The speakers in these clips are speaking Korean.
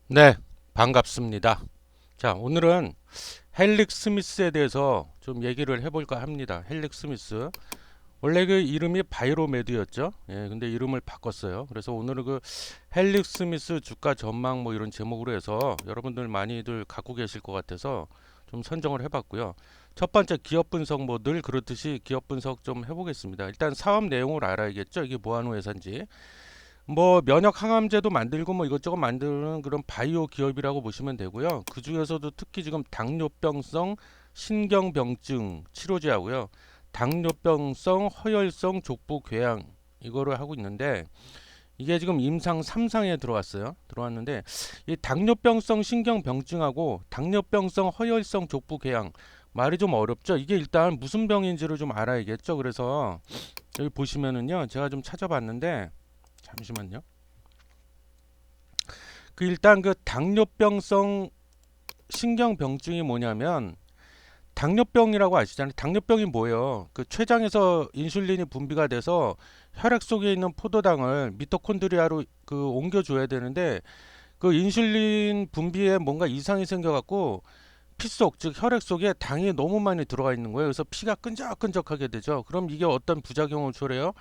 네, 반갑습니다. 자, 오늘은 헬릭 스미스에 대해서 좀 얘기를 해볼까 합니다. 헬릭 스미스. 원래 그 이름이 바이로메드였죠. 예, 근데 이름을 바꿨어요. 그래서 오늘은 그 헬릭 스미스 주가 전망 뭐 이런 제목으로 해서 여러분들 많이들 갖고 계실 것 같아서 좀 선정을 해봤고요. 첫 번째 기업 분석 뭐 늘 그렇듯이 기업 분석 좀 해보겠습니다. 일단 사업 내용을 알아야겠죠. 이게 뭐 하는 회사인지. 뭐 면역 항암제도 만들고 뭐 이것저것 만드는 그런 바이오 기업이라고 보시면 되고요. 그 중에서도 특히 지금 당뇨병성 신경병증 치료제하고요. 당뇨병성 허혈성 족부 궤양 이거를 하고 있는데 이게 지금 임상 3상에 들어왔어요. 들어왔는데 이 당뇨병성 신경병증하고 당뇨병성 허혈성 족부 궤양 말이 좀 어렵죠. 이게 일단 무슨 병인지를 좀 알아야겠죠. 그래서 여기 보시면은요. 제가 좀 찾아봤는데 잠시만요. 그 일단 그 당뇨병성 신경병증이 뭐냐면 당뇨병이라고 아시잖아요. 당뇨병이 뭐예요? 그 췌장에서 인슐린이 분비가 돼서 혈액 속에 있는 포도당을 미토콘드리아로 그 옮겨줘야 되는데 그 인슐린 분비에 뭔가 이상이 생겨갖고 피 속, 즉 혈액 속에 당이 너무 많이 들어가 있는 거예요. 그래서 피가 끈적끈적하게 되죠. 그럼 이게 어떤 부작용을 초래해요?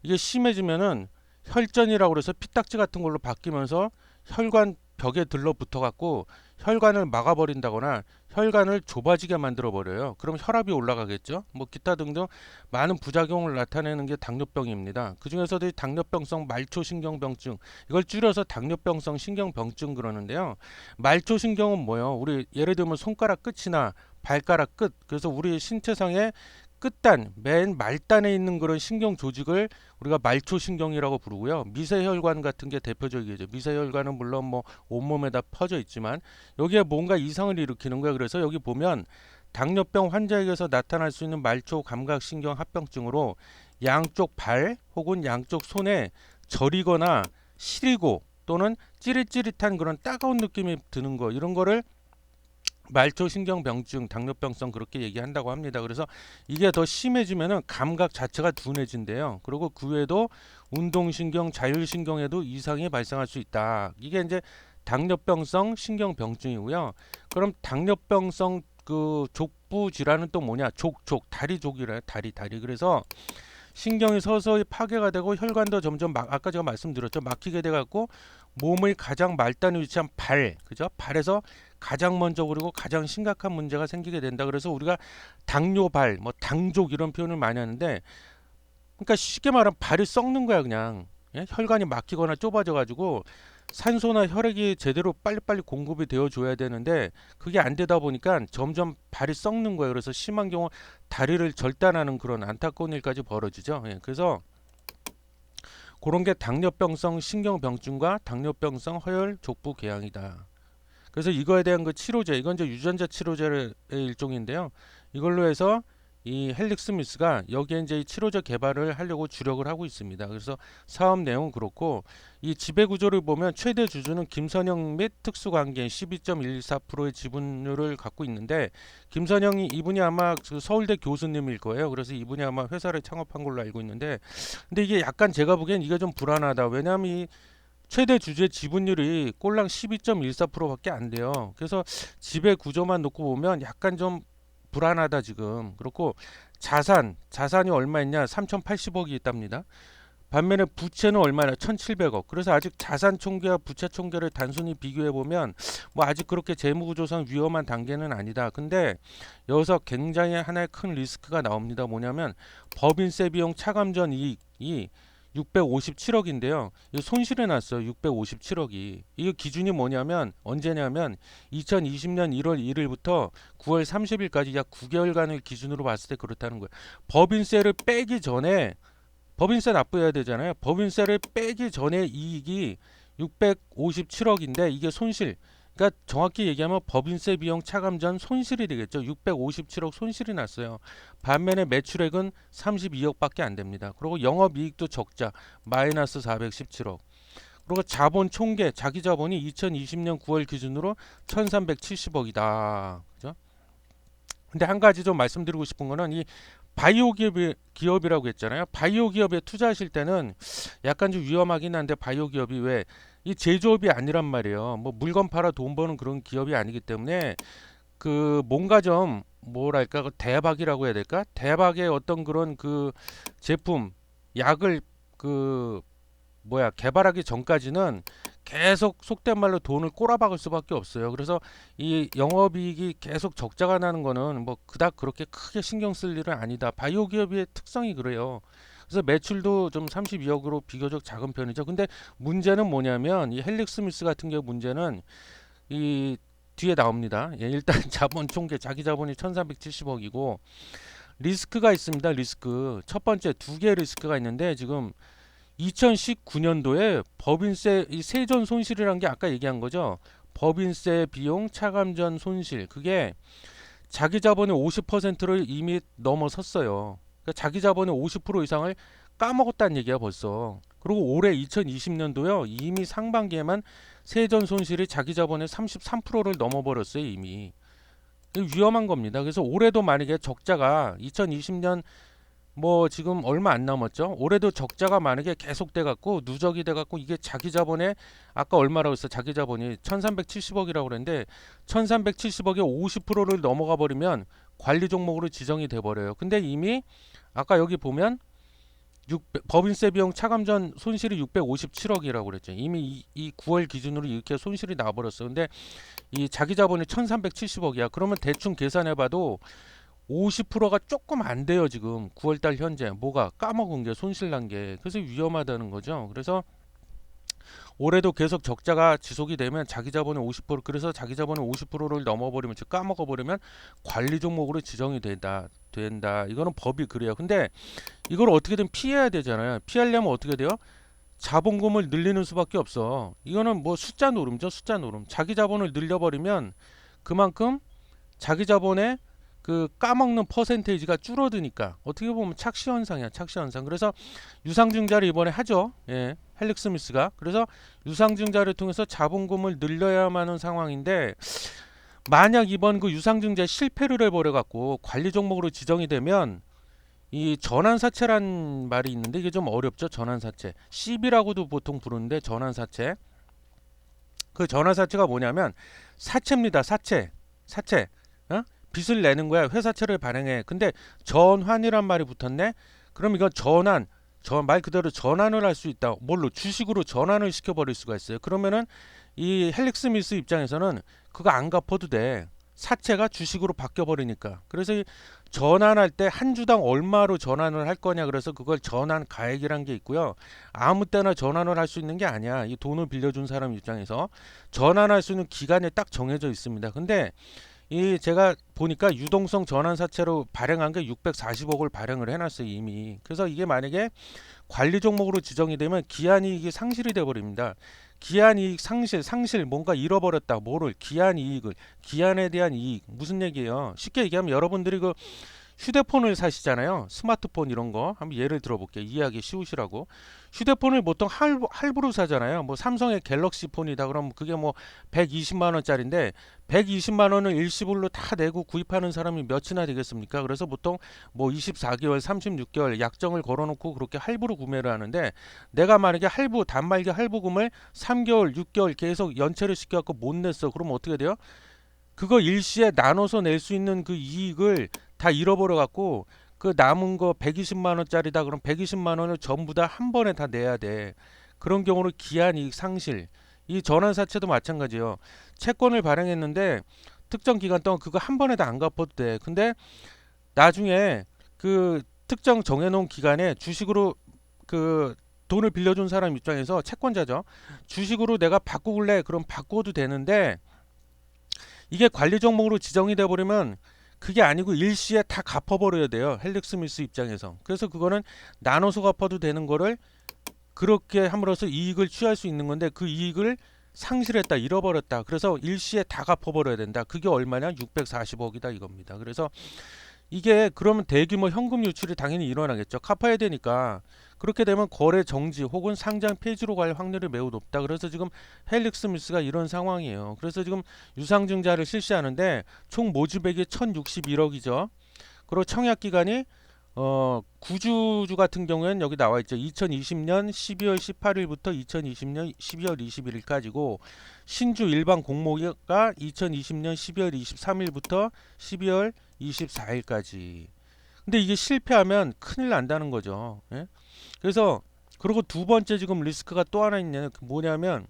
이게 심해지면은 혈전이라고 그래서 피딱지 같은 걸로 바뀌면서 혈관 벽에 들러붙어 갖고 혈관을 막아버린다거나 혈관을 좁아지게 만들어 버려요. 그럼 혈압이 올라가겠죠. 뭐 기타 등등 많은 부작용을 나타내는 게 당뇨병입니다. 그 중에서도 이 당뇨병성 말초신경병증 이걸 줄여서 당뇨병성 신경병증 그러는데요. 말초신경은 뭐예요? 우리 예를 들면 손가락 끝이나 발가락 끝 그래서 우리 신체상의 끝단, 맨 말단에 있는 그런 신경 조직을 우리가 말초신경이라고 부르고요. 미세혈관 같은 게 대표적이죠. 미세혈관은 물론 뭐 온몸에다 퍼져 있지만 여기에 뭔가 이상을 일으키는 거예요. 그래서 여기 보면 당뇨병 환자에게서 나타날 수 있는 말초 감각신경 합병증으로 양쪽 발 혹은 양쪽 손에 저리거나 시리고 또는 찌릿찌릿한 그런 따가운 느낌이 드는 거 이런 거를 말초신경병증, 당뇨병성 그렇게 얘기한다고 합니다. 그래서 이게 더 심해지면은 감각 자체가 둔해진대요. 그리고 그 외에도 운동신경, 자율신경에도 이상이 발생할 수 있다. 이게 이제 당뇨병성 신경병증이고요. 그럼 당뇨병성 그 족부 질환은 또 뭐냐? 다리족이래요. 다리. 그래서 신경이 서서히 파괴가 되고 혈관도 점점 아까 제가 말씀드렸죠. 막히게 돼 갖고 몸의 가장 말단에 위치한 발, 그죠? 발에서 가장 먼저 그리고 가장 심각한 문제가 생기게 된다. 그래서 우리가 당뇨발, 뭐 당족 이런 표현을 많이 하는데, 그러니까 쉽게 말하면 발이 썩는 거야 그냥. 예? 혈관이 막히거나 좁아져 가지고 산소나 혈액이 제대로 빨리빨리 공급이 되어 줘야 되는데 그게 안 되다 보니까 점점 발이 썩는 거예요. 그래서 심한 경우 다리를 절단하는 그런 안타까운 일까지 벌어지죠. 예, 그래서 그런 게 당뇨병성 신경병증과 당뇨병성 허혈 족부 궤양이다. 그래서 이거에 대한 그 치료제, 이건 이제 유전자 치료제의 일종인데요. 이걸로 해서 이 헬릭 스미스가 여기에 이제 치료제 개발을 하려고 주력을 하고 있습니다. 그래서 사업 내용은 그렇고 이 지배 구조를 보면 최대 주주는 김선영 및 특수관계인 12.14%의 지분율을 갖고 있는데 김선영이 이분이 아마 그 서울대 교수님일 거예요. 그래서 이분이 아마 회사를 창업한 걸로 알고 있는데 근데 이게 약간 제가 보기엔 이게 좀 불안하다. 왜냐하면 이 최대 주주의 지분율이 꼴랑 12.14%밖에 안 돼요. 그래서 지배 구조만 놓고 보면 약간 좀 불안하다 지금. 그렇고 자산이 얼마 있냐? 3,080억이 있답니다. 반면에 부채는 얼마나 1,700억. 그래서 아직 자산 총계와 부채 총계를 단순히 비교해 보면 뭐 아직 그렇게 재무 구조상 위험한 단계는 아니다. 근데 여기서 굉장히 하나의 큰 리스크가 나옵니다. 뭐냐면 법인세 비용 차감전 이익이 657억인데요. 이 손실이 났어요. 657억이. 이 기준이 뭐냐면 언제냐면 2020년 1월 1일부터 9월 30일까지 약 9개월간을 기준으로 봤을 때 그렇다는 거예요. 법인세를 빼기 전에 법인세 납부해야 되잖아요. 법인세를 빼기 전에 이익이 657억인데 이게 손실. 그러니까 정확히 얘기하면 법인세 비용 차감 전 손실이 되겠죠. 657억 손실이 났어요. 반면에 매출액은 32억밖에 안 됩니다. 그리고 영업이익도 적자 마이너스 417억. 그리고 자본 총계 자기 자본이 2020년 9월 기준으로 1370억이다. 그죠? 근데 한 가지 좀 말씀드리고 싶은 거는 이 바이오 기업이라고 했잖아요. 바이오 기업에 투자하실 때는 약간 좀 위험하긴 한데 바이오 기업이 왜 이 제조업이 아니란 말이에요. 뭐 물건 팔아 돈 버는 그런 기업이 아니기 때문에 그 뭔가 좀 뭐랄까 그 대박이라고 해야 될까? 대박의 어떤 그런 그 제품 약을 그 뭐야 개발하기 전까지는 계속 속된 말로 돈을 꼬라박을 수밖에 없어요. 그래서 이 영업이익이 계속 적자가 나는 거는 뭐 그닥 그렇게 크게 신경 쓸 일은 아니다. 바이오 기업의 특성이 그래요. 그래서 매출도 좀 32억으로 비교적 작은 편이죠. 근데 문제는 뭐냐면 이 헬릭스 미스 같은 경우 문제는 이 뒤에 나옵니다. 예, 일단 자본 총계 자기 자본이 1370억이고 리스크가 있습니다. 리스크. 첫 번째 두 개의 리스크가 있는데 지금 2019년도에 법인세 이 세전 손실이란 게 아까 얘기한 거죠. 법인세 비용 차감전 손실 그게 자기 자본의 50%를 이미 넘어섰어요. 그러니까 자기 자본의 50% 이상을 까먹었다는 얘기야 벌써. 그리고 올해 2020년도요 이미 상반기에만 세전 손실이 자기 자본의 33%를 넘어버렸어요 이미. 위험한 겁니다. 그래서 올해도 만약에 적자가 2020년 뭐 지금 얼마 안 남았죠. 올해도 적자가 만약에 계속돼 갖고 누적이 돼 갖고 이게 자기 자본의 아까 얼마라고 했어? 자기 자본이 1370억이라고 그랬는데 1370억에 50%를 넘어가 버리면 관리 종목으로 지정이 돼 버려요. 근데 이미 아까 여기 보면 법인세 비용 차감전 손실이 657억이라고 그랬죠. 이미 이 9월 기준으로 이렇게 손실이 나버렸어. 근데 이 자기 자본이 1370억이야. 그러면 대충 계산해 봐도 50%가 조금 안 돼요 지금 9월달 현재 뭐가 까먹은 게 손실 난 게 그래서 위험하다는 거죠. 그래서 올해도 계속 적자가 지속이 되면 자기 자본의 50% 그래서 자기 자본의 50%를 넘어버리면 즉 까먹어 버리면 관리 종목으로 지정이 된다. 이거는 법이 그래요. 근데 이걸 어떻게든 피해야 되잖아요. 피하려면 어떻게 돼요? 자본금을 늘리는 수밖에 없어. 이거는 뭐 숫자 노름죠. 숫자 노름. 자기 자본을 늘려버리면 그만큼 자기 자본의 그 까먹는 퍼센테이지가 줄어드니까 어떻게 보면 착시 현상이야 착시 현상. 그래서 유상증자를 이번에 하죠. 예, 헬릭스 미스가. 그래서 유상증자를 통해서 자본금을 늘려야만 하는 상황인데 만약 이번 그 유상증자 실패를 해버려 갖고 관리 종목으로 지정이 되면 이 전환사채란 말이 있는데 이게 좀 어렵죠. 전환사채 CB라고도 보통 부르는데 전환사채 그 전환사채가 뭐냐면 사채입니다. 사채 어? 빚을 내는 거야. 회사채를 발행해. 근데 전환이란 말이 붙었네. 그럼 이거 말 그대로 전환을 할 수 있다. 뭘로? 주식으로 전환을 시켜버릴 수가 있어요. 그러면은 이 헬릭스 미스 입장에서는 그거 안 갚아도 돼. 사채가 주식으로 바뀌어 버리니까. 그래서 이 전환할 때 한 주당 얼마로 전환을 할 거냐. 그래서 그걸 전환 가액이란 게 있고요. 아무 때나 전환을 할 수 있는 게 아니야. 이 돈을 빌려준 사람 입장에서 전환할 수 있는 기간이 딱 정해져 있습니다. 근데 이 제가 보니까 유동성 전환사채로 발행한 게 640억을 발행을 해놨어요 이미. 그래서 이게 만약에 관리 종목으로 지정이 되면 기한이익이 상실이 돼버립니다. 기한이익 상실 뭔가 잃어버렸다. 뭐를 기한이익을 기한에 대한 이익 무슨 얘기예요? 쉽게 얘기하면 여러분들이 그 휴대폰을 사시잖아요. 스마트폰 이런 거 한번 예를 들어볼게요. 이해하기 쉬우시라고. 휴대폰을 보통 할부로 사잖아요. 뭐 삼성의 갤럭시 폰이다 그러면 그게 뭐 120만 원짜리인데 120만 원을 일시불로 다 내고 구입하는 사람이 몇이나 되겠습니까? 그래서 보통 뭐 24개월, 36개월 약정을 걸어놓고 그렇게 할부로 구매를 하는데 내가 만약에 단말기 할부금을 3개월, 6개월 계속 연체를 시켜갖고 못 냈어. 그럼 어떻게 돼요? 그거 일시에 나눠서 낼 수 있는 그 이익을 다 잃어버려 갖고 그 남은 거 120만 원짜리다 그럼 120만 원을 전부 다 한 번에 다 내야 돼. 그런 경우는 기한 이익 상실. 이 전환사채도 마찬가지예요. 채권을 발행했는데 특정 기간 동안 그거 한 번에 다 안 갚아도 돼. 근데 나중에 그 특정 정해놓은 기간에 주식으로 그 돈을 빌려준 사람 입장에서 채권자죠. 주식으로 내가 바꾸길래 그럼 바꿔도 되는데 이게 관리 종목으로 지정이 돼 버리면 그게 아니고 일시에 다 갚아버려야 돼요. 헬릭스 밀스 입장에서. 그래서 그거는 나눠서 갚아도 되는 거를 그렇게 함으로써 이익을 취할 수 있는 건데 그 이익을 상실했다, 잃어버렸다. 그래서 일시에 다 갚아버려야 된다. 그게 얼마냐? 640억이다 이겁니다. 그래서 이게 그러면 대규모 현금 유출이 당연히 일어나겠죠. 갚아야 되니까. 그렇게 되면 거래 정지 혹은 상장 폐지로 갈 확률이 매우 높다. 그래서 지금 헬릭스 밀스가 이런 상황이에요. 그래서 지금 유상증자를 실시하는데 총 모집액이 1061억이죠. 그리고 청약 기간이 구주주 같은 경우에는 여기 나와 있죠. 2020년 12월 18일부터 2020년 12월 21일까지고 신주 일반 공모가 2020년 12월 23일부터 12월 24일까지. 근데 이게 실패하면 큰일 난다는 거죠. 예? 그래서 그리고 두 번째 지금 리스크가 또 하나 있냐 뭐냐면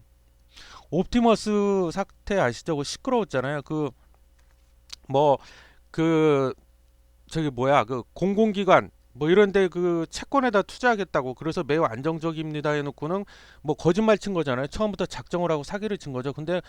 옵티머스 사태 아시죠? 그 시끄러웠잖아요. 뭐 그 저기 뭐야 그 공공기관 뭐 이런데 그 채권에다 투자하겠다고 그래서 매우 안정적입니다 해놓고는 뭐 거짓말 친 거잖아요. 처음부터 작정을 하고 사기를 친 거죠. 근데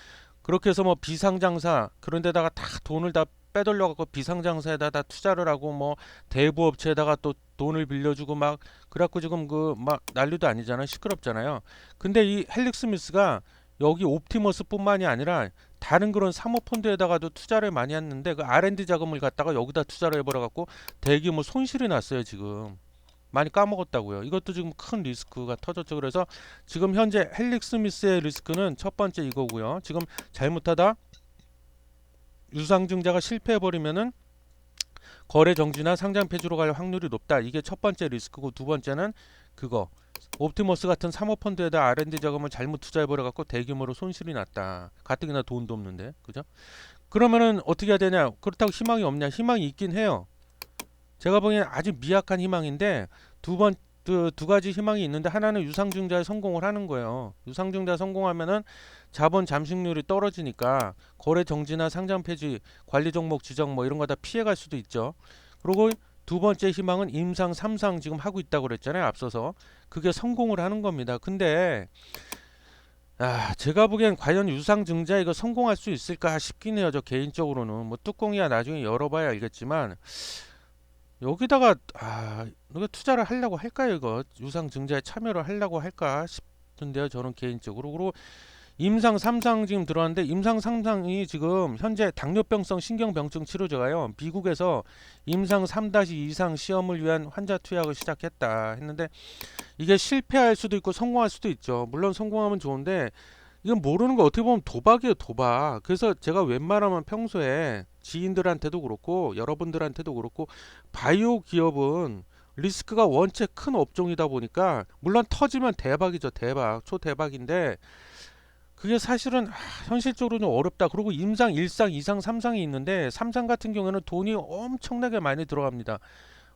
그렇게 해서 뭐 비상장사 그런 데다가 다 돈을 다 빼돌려 갖고 비상장사에다 다 투자를 하고 뭐 대부업체에다가 또 돈을 빌려주고 막 그래갖고 지금 그 막 난리도 아니잖아요. 시끄럽잖아요. 근데 이 헬릭 스미스가 여기 옵티머스뿐만이 아니라 다른 그런 사모펀드에다가도 투자를 많이 했는데 그 R&D 자금을 갖다가 여기다 투자를 해버려 갖고 대규모 손실이 났어요. 지금 많이 까먹었다고요. 이것도 지금 큰 리스크가 터졌죠. 그래서 지금 현재 헬릭 스미스의 리스크는 첫 번째 이거고요. 지금 잘못하다 유상증자가 실패해버리면은 거래 정지나 상장 폐지로 갈 확률이 높다. 이게 첫 번째 리스크고 두 번째는 그거 옵티머스 같은 사모펀드에다 R&D 자금을 잘못 투자해버려 갖고 대규모로 손실이 났다. 가뜩이나 돈도 없는데 그죠? 그러면은 어떻게 해야 되냐? 그렇다고 희망이 없냐? 희망이 있긴 해요. 제가 보기엔 아주 미약한 희망인데 두 가지 희망이 있는데 하나는 유상증자에 성공을 하는 거예요. 유상증자 성공하면은 자본 잠식률이 떨어지니까 거래 정지나 상장 폐지, 관리 종목 지정 뭐 이런 거 다 피해갈 수도 있죠. 그리고 두 번째 희망은 임상 3상 지금 하고 있다고 그랬잖아요. 앞서서 그게 성공을 하는 겁니다. 근데 제가 보기엔 과연 유상증자 이거 성공할 수 있을까 싶긴 해요. 저 개인적으로는 뭐 뚜껑이야 나중에 열어봐야 알겠지만 여기다가 이거 투자를 하려고 할까요? 이거 유상증자에 참여를 하려고 할까 싶은데요. 저는 개인적으로. 그리고 임상 3상 지금 들어왔는데 임상 3상이 지금 현재 당뇨병성 신경병증 치료제가요. 미국에서 임상 3-2상 시험을 위한 환자 투약을 시작했다 했는데 이게 실패할 수도 있고 성공할 수도 있죠. 물론 성공하면 좋은데 이건 모르는 거 어떻게 보면 도박이에요, 도박. 그래서 제가 웬만하면 평소에 지인들한테도 그렇고 여러분들한테도 그렇고 바이오 기업은 리스크가 원체 큰 업종이다 보니까 물론 터지면 대박이죠, 대박, 초대박인데 그게 사실은 현실적으로 좀 어렵다. 그리고 임상 1상, 2상, 3상이 있는데 3상 같은 경우에는 돈이 엄청나게 많이 들어갑니다.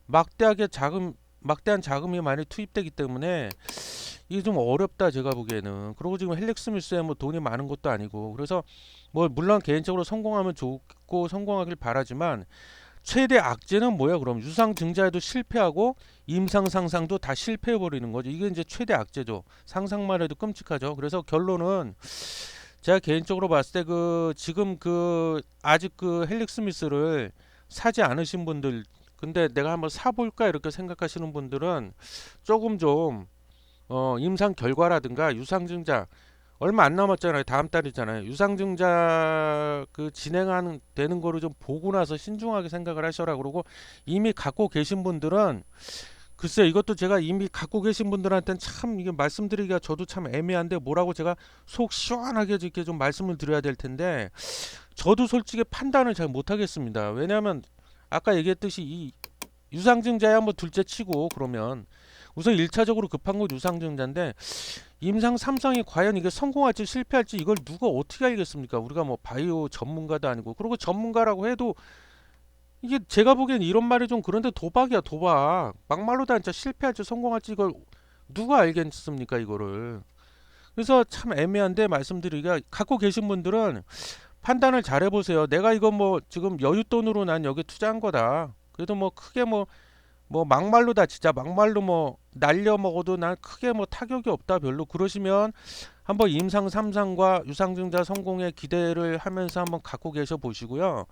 막대한 자금이 많이 투입되기 때문에 이게 좀 어렵다 제가 보기에는. 그리고 지금 헬릭 스미스에 뭐 돈이 많은 것도 아니고 그래서 뭐 물론 개인적으로 성공하면 좋고 성공하길 바라지만 최대 악재는 뭐야 그럼 유상 증자에도 실패하고 임상 상상도 다 실패해 버리는 거죠. 이게 이제 최대 악재죠. 상상만 해도 끔찍하죠. 그래서 결론은 제가 개인적으로 봤을 때 지금 아직 헬릭 스미스를 사지 않으신 분들 근데 내가 한번 사볼까 이렇게 생각하시는 분들은 조금 좀 임상 결과라든가 유상증자 얼마 안 남았잖아요. 다음 달이잖아요. 유상증자 진행하는 되는 거를 좀 보고 나서 신중하게 생각을 하셔라. 그러고 이미 갖고 계신 분들은 글쎄 이것도 제가 이미 갖고 계신 분들한테는 참 이게 말씀드리기가 저도 참 애매한데 뭐라고 제가 속 시원하게 이렇게 좀 말씀을 드려야 될 텐데 저도 솔직히 판단을 잘 못하겠습니다. 왜냐하면 아까 얘기했듯이 이 유상증자야 뭐 둘째 치고 그러면 우선 1차적으로 급한 건 유상증자인데 임상 3상이 과연 이게 성공할지 실패할지 이걸 누가 어떻게 알겠습니까? 우리가 뭐 바이오 전문가도 아니고 그리고 전문가라고 해도 이게 제가 보기엔 이런 말이 좀 그런데 도박이야 도박. 막말로 다 진짜 실패할지 성공할지 이걸 누가 알겠습니까 이거를. 그래서 참 애매한데 말씀드리기가 갖고 계신 분들은 판단을 잘 해보세요. 내가 이거 뭐 지금 여윳돈으로 난 여기 투자한 거다. 그래도 뭐 크게 뭐 막말로 다 진짜 막말로 뭐 날려 먹어도 난 크게 뭐 타격이 없다 별로 그러시면 한번 임상 3상과 유상증자 성공에 기대를 하면서 한번 갖고 계셔 보시고요.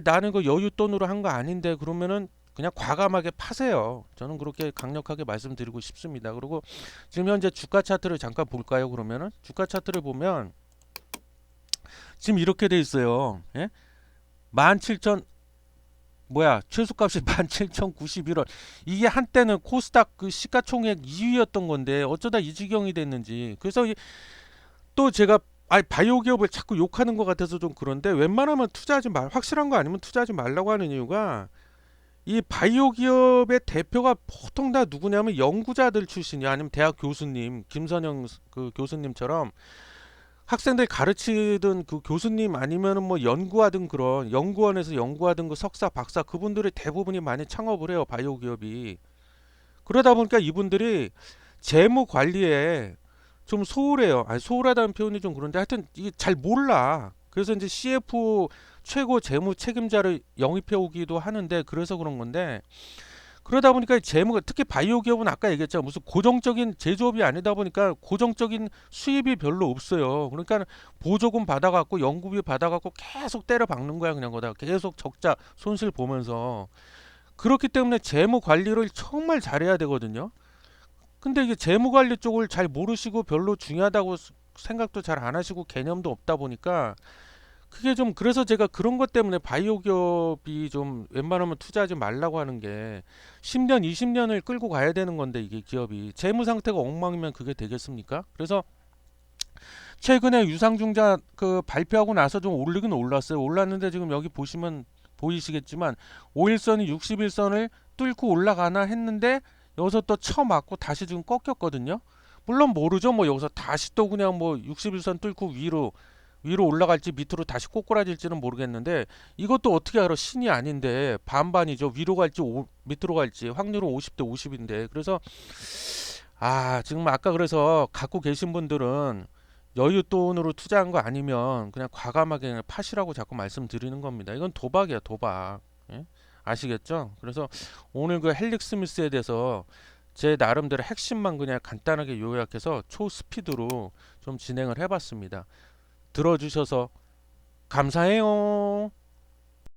나는 그 여윳돈으로 한 거 아닌데 그러면은 그냥 과감하게 파세요. 저는 그렇게 강력하게 말씀드리고 싶습니다. 그리고 지금 현재 주가 차트를 잠깐 볼까요? 그러면은 주가 차트를 보면 지금 이렇게 돼 있어요. 예? 17,000 최소값이 17,091원. 이게 한때는 코스닥 시가총액 2위였던 건데 어쩌다 이 지경이 됐는지. 그래서 또 제가 바이오 기업을 자꾸 욕하는 것 같아서 좀 그런데 웬만하면 투자하지 말 확실한 거 아니면 투자하지 말라고 하는 이유가 이 바이오 기업의 대표가 보통 다 누구냐면 연구자들 출신이 아니면 대학 교수님, 김선영 그 교수님처럼 학생들 가르치던 그 교수님 아니면은 뭐 연구하던 그런 연구원에서 연구하던 그 석사, 박사 그분들이 대부분이 많이 창업을 해요, 바이오 기업이. 그러다 보니까 이분들이 재무 관리에 좀 소홀해요. 아니, 소홀하다는 표현이 좀 그런데 하여튼 이게 잘 몰라. 그래서 이제 CF 최고 재무 책임자를 영입해 오기도 하는데 그래서 그런 건데 그러다 보니까 재무가 특히 바이오 기업은 아까 얘기했죠. 무슨 고정적인 제조업이 아니다 보니까 고정적인 수입이 별로 없어요. 그러니까 보조금 받아갖고 연구비 받아갖고 계속 때려 박는 거야 그냥 거다 계속 적자 손실 보면서 그렇기 때문에 재무 관리를 정말 잘해야 되거든요. 근데 이게 재무 관리 쪽을 잘 모르시고 별로 중요하다고 생각도 잘 안 하시고 개념도 없다 보니까 그게 좀 그래서 제가 그런 것 때문에 바이오 기업이 좀 웬만하면 투자하지 말라고 하는 게 10년, 20년을 끌고 가야 되는 건데 이게 기업이 재무 상태가 엉망이면 그게 되겠습니까? 그래서 최근에 유상증자 그 발표하고 나서 좀 오르긴 올랐어요. 올랐는데 지금 여기 보시면 보이시겠지만 5일선이 61선을 뚫고 올라가나 했는데 여기서 또 쳐맞고 다시 지금 꺾였거든요. 물론 모르죠. 뭐 여기서 다시 또 그냥 뭐 61선 뚫고 위로 올라갈지 밑으로 다시 꼬꾸라질지는 모르겠는데 이것도 어떻게 알아? 신이 아닌데 반반이죠. 위로 갈지 밑으로 갈지 확률은 50대 50인데 그래서 지금 아까 그래서 갖고 계신 분들은 여윳돈으로 투자한 거 아니면 그냥 과감하게 그냥 파시라고 자꾸 말씀드리는 겁니다. 이건 도박이야, 도박. 예? 아시겠죠? 그래서 오늘 그 헬릭 스미스에 대해서 제 나름대로 핵심만 그냥 간단하게 요약해서 초스피드로 좀 진행을 해봤습니다. 들어주셔서 감사해요.